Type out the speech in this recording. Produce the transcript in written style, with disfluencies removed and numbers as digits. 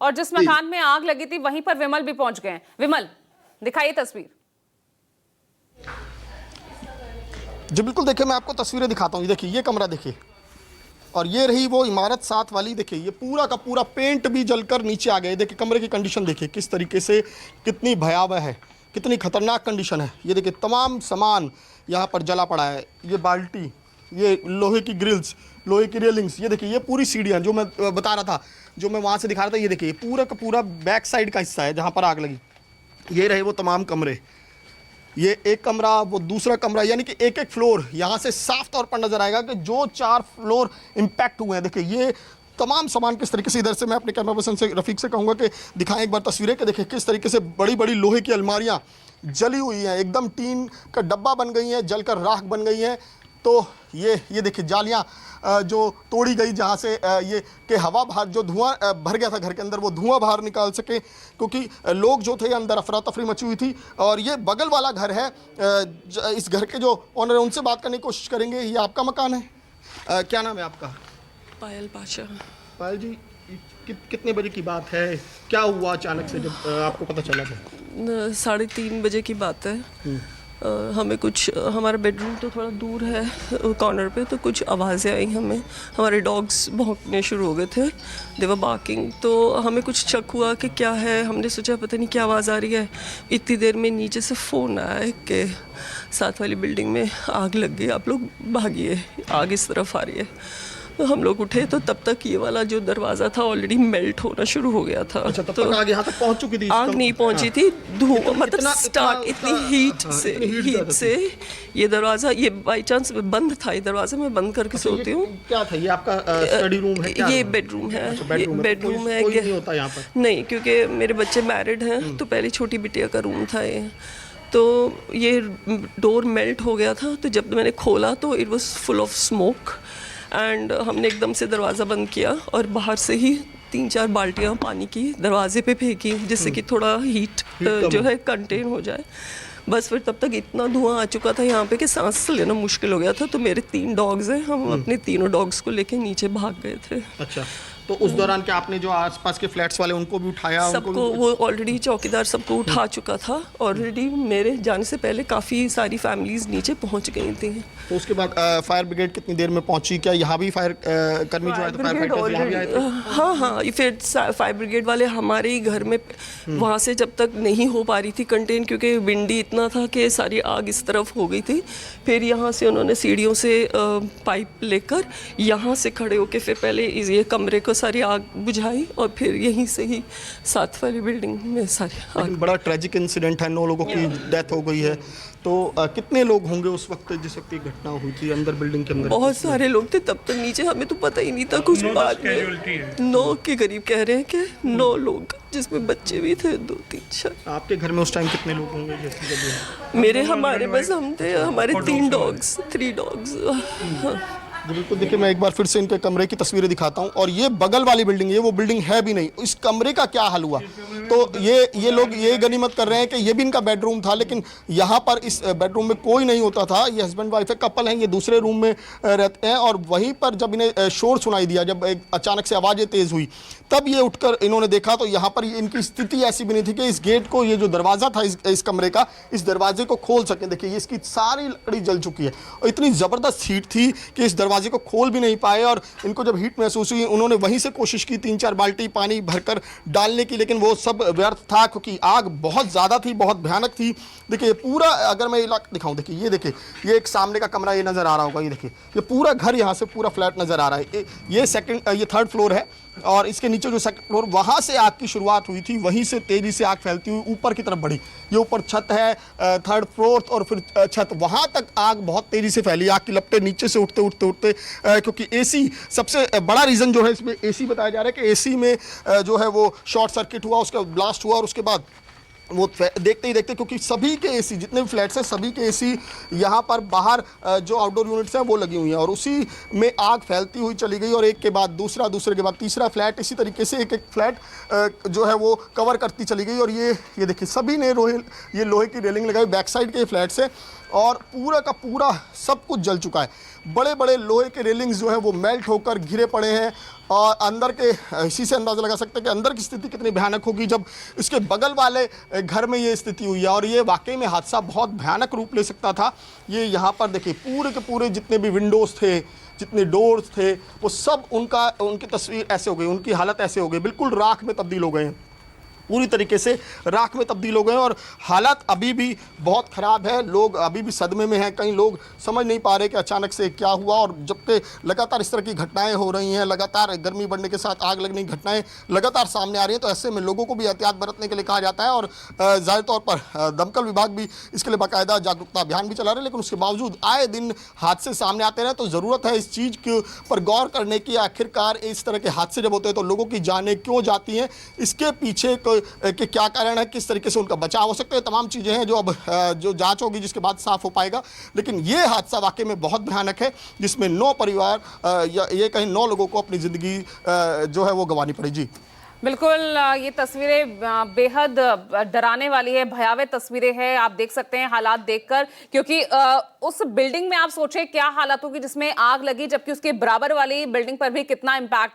और जिस मकान में आग लगी थी वहीं पर विमल भी पहुंच गए हैं। विमल, दिखाइए तस्वीर। जी बिल्कुल, देखिए मैं आपको तस्वीरें दिखाता हूँ। ये देखिए, ये कमरा देखिए, और ये रही वो इमारत साथ वाली। देखिए ये पूरा का पूरा पेंट भी जलकर नीचे आ गया। देखिए कमरे की कंडीशन देखिए किस तरीके से, कितनी भयावह है, कितनी खतरनाक कंडीशन है। ये देखिए तमाम सामान यहाँ पर जला पड़ा है। ये बाल्टी, ये लोहे की ग्रिल्स, लोहे की रेलिंग्स, ये देखिए ये पूरी सीढ़ियाँ जो मैं बता रहा था, जो मैं वहाँ से दिखा रहा था। ये देखिए पूरा का पूरा बैक साइड का हिस्सा है जहाँ पर आग लगी। ये रहे वो तमाम कमरे, ये एक कमरा, वो दूसरा कमरा, यानी कि एक एक फ्लोर यहाँ से साफ तौर पर नजर आएगा कि जो 4 फ्लोर इम्पैक्ट हुए हैं। देखिए ये तमाम सामान किस तरीके से, इधर से मैं अपने कैमरा पर्सन से रफीक से कहूँगा कि दिखाएं एक बार तस्वीरें कि देखिए किस तरीके से बड़ी बड़ी लोहे की अलमारियाँ जली हुई हैं, एकदम टीन का डब्बा बन गई हैं, जलकर राख बन गई हैं। तो ये देखिए जालियाँ जो तोड़ी गई, जहाँ से ये कि हवा बाहर, जो धुआं भर गया था घर के अंदर, वो धुआं बाहर निकाल सके, क्योंकि लोग जो थे अंदर अफरा तफरी मची हुई थी। और ये बगल वाला घर है, इस घर के जो ओनर है उनसे बात करने की कोशिश करेंगे। ये आपका मकान है, क्या नाम है आपका? पायल पाशा। पायल जी, कितने बजे की बात है, क्या हुआ अचानक से जब आपको पता चला था? 3:30 बजे की बात है। हमें कुछ, हमारा बेडरूम तो थोड़ा दूर है कॉर्नर पे, तो कुछ आवाज़ें आई हमें। हमारे डॉग्स भौंकने शुरू हो गए थे, दे वर बार्किंग। तो हमें कुछ शक हुआ कि क्या है, हमने सोचा पता नहीं क्या आवाज़ आ रही है। इतनी देर में नीचे से फ़ोन आया कि साथ वाली बिल्डिंग में आग लग गई, आप लोग भागिए, आग इस तरफ आ रही है। तो हम लोग उठे तो तब तक ये वाला जो दरवाज़ा था ऑलरेडी मेल्ट होना शुरू हो गया था। अच्छा, तब तो तक आग यहाँ तक पहुँच चुकी थी? आग नहीं पहुँची थी, धुआं, मतलब स्टार्ट इतनी हीट से ये दरवाज़ा, ये बाई चांस बंद था, ये दरवाज़ा मैं बंद करके सोती हूँ। क्या था ये, आपका स्टडी रूम है क्या? ये बेडरूम है। बेडरूम है। कोई नहीं होता यहाँ पर? नहीं, क्योंकि मेरे बच्चे मैरिड हैं, तो पहले छोटी बिटिया का रूम था ये। तो ये डोर मेल्ट हो गया था, तो जब मैंने खोला तो it was full of smoke and हमने एकदम से दरवाज़ा बंद किया और बाहर से ही 3-4 बाल्टियाँ पानी की दरवाजे पे फेंकी, जिससे कि थोड़ा हीट जो है कंटेन हो जाए। बस फिर तब तक इतना धुआं आ चुका था यहाँ पे कि सांस लेना मुश्किल हो गया था। तो मेरे 3 डॉग्स हैं, हम अपने तीनों डॉग्स को लेके नीचे भाग गए थे। अच्छा, तो उस दौरान क्या आपने जो आसपास के फ्लैट्स वाले उनको भी उठाया? सबको, वो ऑलरेडी चौकीदार सबको उठा चुका था। ऑलरेडी मेरे जाने से पहले काफ़ी सारी फैमिलीज नीचे पहुंच गई थी। तो उसके बाद फायर ब्रिगेड कितनी देर में पहुंची? क्या यहाँ भी फायर कर्मी जो आए थे, फायर फाइटर्स यहाँ भी आए थे? हाँ, फिर फायर ब्रिगेड वाले हमारे ही घर में, वहाँ से जब तक नहीं हो पा रही थी कंटेन, क्योंकि विंडी इतना था कि सारी आग इस तरफ हो गई थी। फिर यहाँ से उन्होंने सीढ़ियों से पाइप लेकर यहाँ से खड़े होकर फिर पहले ये कमरे को सारी आग बुझाई और फिर यहीं से ही साथ वाली बिल्डिंग में सारी आग। बड़ा ट्रेजिक इंसिडेंट है, 9 लोगों की डेथ हो गई है। तो कितने लोग होंगे उस वक्त जिस वक्त ये घटना हुई थी अंदर, बिल्डिंग के अंदर? बहुत सारे लोग थे तब तक नीचे, हमें तो पता ही नहीं था कुछ। बाद में 9 के करीब कह रहे हैं कि 9 लोग, जिसमें बच्चे भी थे 2-3-4। आपके घर में उस टाइम कितने लोग होंगे? मेरे, हमारे बस हम थे, हमारे 3 डॉग्स, 3 डॉग्स। जी बिल्कुल, देखिए मैं एक बार फिर से इनके कमरे की तस्वीरें दिखाता हूँ। और ये बगल वाली बिल्डिंग, ये वो बिल्डिंग है भी नहीं। इस कमरे का क्या हाल हुआ? तो ये लोग ये गनीमत कर रहे हैं कि ये भी इनका बेडरूम था, लेकिन यहाँ पर इस बेडरूम में कोई नहीं होता था। ये हस्बैंड वाइफ है, कपल हैं, ये दूसरे रूम में रहते हैं। और वहीं पर जब इन्हें शोर सुनाई दिया, जब एक अचानक से आवाज़ें तेज़ हुई, तब ये उठकर इन्होंने देखा तो यहाँ पर इनकी स्थिति ऐसी बनी थी कि इस गेट को, ये जो दरवाज़ा था इस कमरे का, इस दरवाजे को खोल सकें। देखिए ये इसकी सारी लकड़ी जल चुकी है और इतनी ज़बरदस्त हीट थी कि इस दरवाजे को खोल भी नहीं पाए। और इनको जब हीट महसूस हुई, उन्होंने वहीं से कोशिश की 3-4 बाल्टी पानी भरकर डालने की, लेकिन वो सब व्यर्थ था, क्योंकि आग बहुत ज़्यादा थी, बहुत भयानक थी। देखिए पूरा, अगर मैं इलाका दिखाऊं, देखिए ये देखिए, ये एक सामने का कमरा ये नज़र आ रहा होगा। ये देखिए ये पूरा घर, यहाँ से पूरा फ्लैट नज़र आ रहा है। ये 3rd फ्लोर है और इसके नीचे जो 2nd फ्लोर, वहाँ से आग की शुरुआत हुई थी। वहीं से तेज़ी से आग फैलती हुई ऊपर की तरफ बढ़ी। ये ऊपर छत है, 3rd फ्लोर और फिर छत, वहाँ तक आग बहुत तेज़ी से फैली। आग की लपटें नीचे से उठते क्योंकि एसी सबसे बड़ा रीज़न जो है इसमें, एसी बताया जा रहा है कि एसी में जो है वो शॉर्ट सर्किट हुआ, उसका ब्लास्ट हुआ और उसके बाद वो देखते ही देखते, क्योंकि सभी के एसी, जितने भी फ्लैट्स हैं सभी के एसी यहाँ पर बाहर जो आउटडोर यूनिट्स हैं वो लगी हुई हैं, और उसी में आग फैलती हुई चली गई। और एक के बाद दूसरा, दूसरे के बाद तीसरा फ्लैट, इसी तरीके से एक एक फ्लैट जो है वो कवर करती चली गई। और ये देखिए सभी ने ये लोहे की रेलिंग लगाई, बैक साइड के फ्लैट्स हैं। और पूरा का पूरा सब कुछ जल चुका है। बड़े बड़े लोहे के रेलिंग्स जो है वो मेल्ट होकर घिरे पड़े हैं और अंदर के, इसी से अंदाज़ा लगा सकते हैं कि अंदर की स्थिति कितनी भयानक होगी जब इसके बगल वाले घर में ये स्थिति हुई है। और ये वाकई में हादसा बहुत भयानक रूप ले सकता था। ये यहाँ पर देखिए पूरे के पूरे जितने भी विंडोज़ थे, जितने डोर्स थे, वो सब उनकी तस्वीर ऐसे हो गई, उनकी हालत ऐसे हो गई, बिल्कुल राख में तब्दील हो गए हैं, पूरी तरीके से राख में तब्दील हो गए हैं। और हालात अभी भी बहुत ख़राब है, लोग अभी भी सदमे में हैं। कई लोग समझ नहीं पा रहे कि अचानक से क्या हुआ। और जबकि लगातार इस तरह की घटनाएं हो रही हैं, लगातार गर्मी बढ़ने के साथ आग लगने की घटनाएं लगातार सामने आ रही हैं, तो ऐसे में लोगों को भी एहतियात बरतने के लिए कहा जाता है। और ज़ाहिर तौर पर दमकल विभाग भी इसके लिए बाकायदा जागरूकता अभियान भी चला रहे हैं। लेकिन उसके बावजूद आए दिन हादसे सामने आते रहे, तो ज़रूरत है इस चीज़ के पर गौर करने की। आखिरकार इस तरह के हादसे जब होते हैं तो लोगों की जानें क्यों जाती हैं, इसके पीछे कि क्या कारण है, किस तरीके से उनका बचाव हो सकता है, तमाम चीज़ें हैं जो अब जो जांच होगी जिसके बाद साफ हो पाएगा। लेकिन ये हादसा वाकई में बहुत भयानक है, जिसमें 9 परिवार या ये कहीं 9 लोगों को अपनी ज़िंदगी जो है वो गंवानी पड़ी। जी बिल्कुल, ये तस्वीरें बेहद डराने वाली है, भयावह तस्वीरें हैं। आप देख सकते हैं हालात देखकर, क्योंकि उस बिल्डिंग में आप सोचें क्या हालात होगी जिसमें आग लगी, जबकि उसके बराबर वाली बिल्डिंग पर भी कितना इम्पैक्ट